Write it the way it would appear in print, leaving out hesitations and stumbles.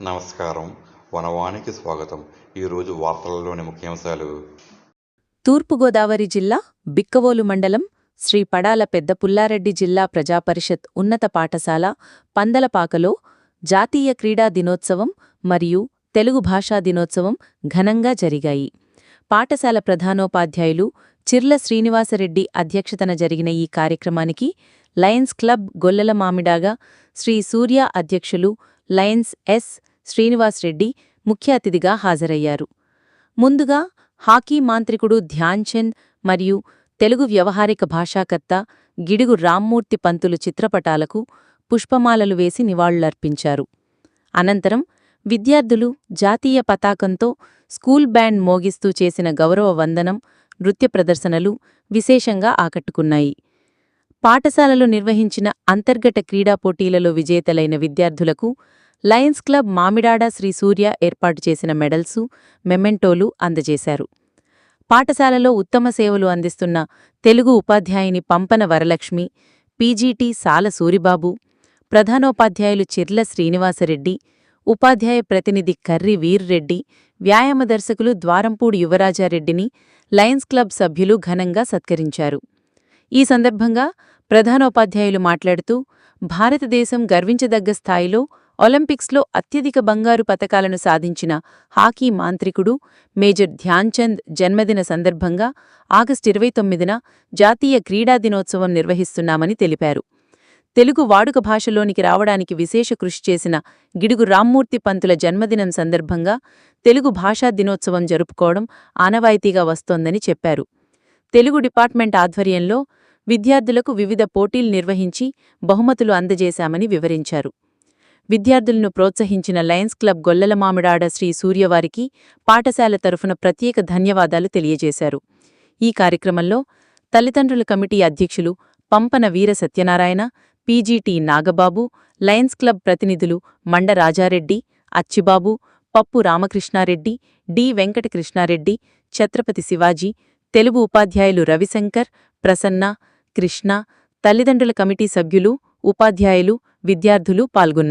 నమస్కారం. వనవానికి స్వాగతం. ఈరోజు వార్తలలోని ముఖ్యాంశాలు. తూర్పుగోదావరి జిల్లా బిక్కవోలు మండలం శ్రీ పడాల పెద్ద పుల్లారెడ్డి జిల్లా ప్రజాపరిషత్ ఉన్నత పాఠశాల పందలపాకలో జాతీయ క్రీడా దినోత్సవం మరియు తెలుగు భాషా దినోత్సవం ఘనంగా జరిగాయి. పాఠశాల ప్రధానోపాధ్యాయులు చిర్ల శ్రీనివాసరెడ్డి అధ్యక్షతన జరిగిన ఈ కార్యక్రమానికి లయన్స్ క్లబ్ గొల్లల మామిడాగా శ్రీ సూర్య అధ్యక్షులు లయన్స్ ఎస్ శ్రీనివాసరెడ్డి ముఖ్య అతిథిగా హాజరయ్యారు. ముందుగా హాకీ మాంత్రికుడు ధ్యాన్ చంద్ మరియు తెలుగు వ్యవహారిక భాషాకర్త గిడుగు రామ్మూర్తి పంతులు చిత్రపటాలకు పుష్పమాలలు వేసి నివాళులర్పించారు. అనంతరం విద్యార్థులు జాతీయ పతాకంతో స్కూల్ బ్యాండ్ మోగిస్తూ చేసిన గౌరవ వందనం, నృత్య ప్రదర్శనలు విశేషంగా ఆకట్టుకున్నాయి. పాఠశాలలో నిర్వహించిన అంతర్గత క్రీడా పోటీలలో విజేతలైన విద్యార్థులకు లయన్స్ క్లబ్ మామిడాడ శ్రీ సూర్య ఏర్పాటు చేసిన మెడల్సు, మెమెంటోలు అందజేశారు. పాఠశాలలో ఉత్తమ సేవలు అందిస్తున్న తెలుగు ఉపాధ్యాయుని పంపన వరలక్ష్మి, పీజీటీ సాల సూరిబాబు, ప్రధానోపాధ్యాయులు చిర్ల శ్రీనివాసరెడ్డి, ఉపాధ్యాయ ప్రతినిధి కర్రి వీర్రెడ్డి, వ్యాయామ దర్శకులు ద్వారంపూడి యువరాజారెడ్డిని లయన్స్ క్లబ్ సభ్యులు ఘనంగా సత్కరించారు. ఈ సందర్భంగా ప్రధానోపాధ్యాయులు మాట్లాడుతూ, భారతదేశం గర్వించదగ్గ స్థాయిలో ఒలింపిక్స్లో అత్యధిక బంగారు పతకాలను సాధించిన హాకీ మాంత్రికుడు మేజర్ ధ్యాన్ చంద్ జన్మదిన సందర్భంగా ఆగస్టు 29న జాతీయ క్రీడా దినోత్సవం నిర్వహిస్తున్నామని తెలిపారు. తెలుగు వాడుక భాషలోనికి రావడానికి విశేష కృషి చేసిన గిడుగు రామ్మూర్తి పంతుల జన్మదినం సందర్భంగా తెలుగు భాషా దినోత్సవం జరుపుకోవడం ఆనవాయితీగా వస్తోందని చెప్పారు. తెలుగు డిపార్ట్మెంట్ ఆధ్వర్యంలో విద్యార్థులకు వివిధ పోటీలు నిర్వహించి బహుమతులు అందజేశామని వివరించారు. విద్యార్థులను ప్రోత్సహించిన లయన్స్ క్లబ్ గొల్లల మామిడాడ శ్రీ సూర్యవారికి పాఠశాల తరఫున ప్రత్యేక ధన్యవాదాలు తెలియజేశారు. ఈ కార్యక్రమంలో తల్లిదండ్రుల కమిటీ అధ్యక్షులు Pampana Veera Satyanarayana, PGT Nagababu, Lions Club ప్రతినిధులు మండ రాజారెడ్డి, అచ్చిబాబు, పప్పు రామకృష్ణారెడ్డి, డి వెంకటకృష్ణారెడ్డి, ఛత్రపతి శివాజీ, తెలుగు ఉపాధ్యాయులు రవిశంకర్, ప్రసన్న, కృష్ణ, తల్లిదండ్రుల కమిటీ సభ్యులు, ఉపాధ్యాయులు, విద్యార్థులు పాల్గొన్నారు.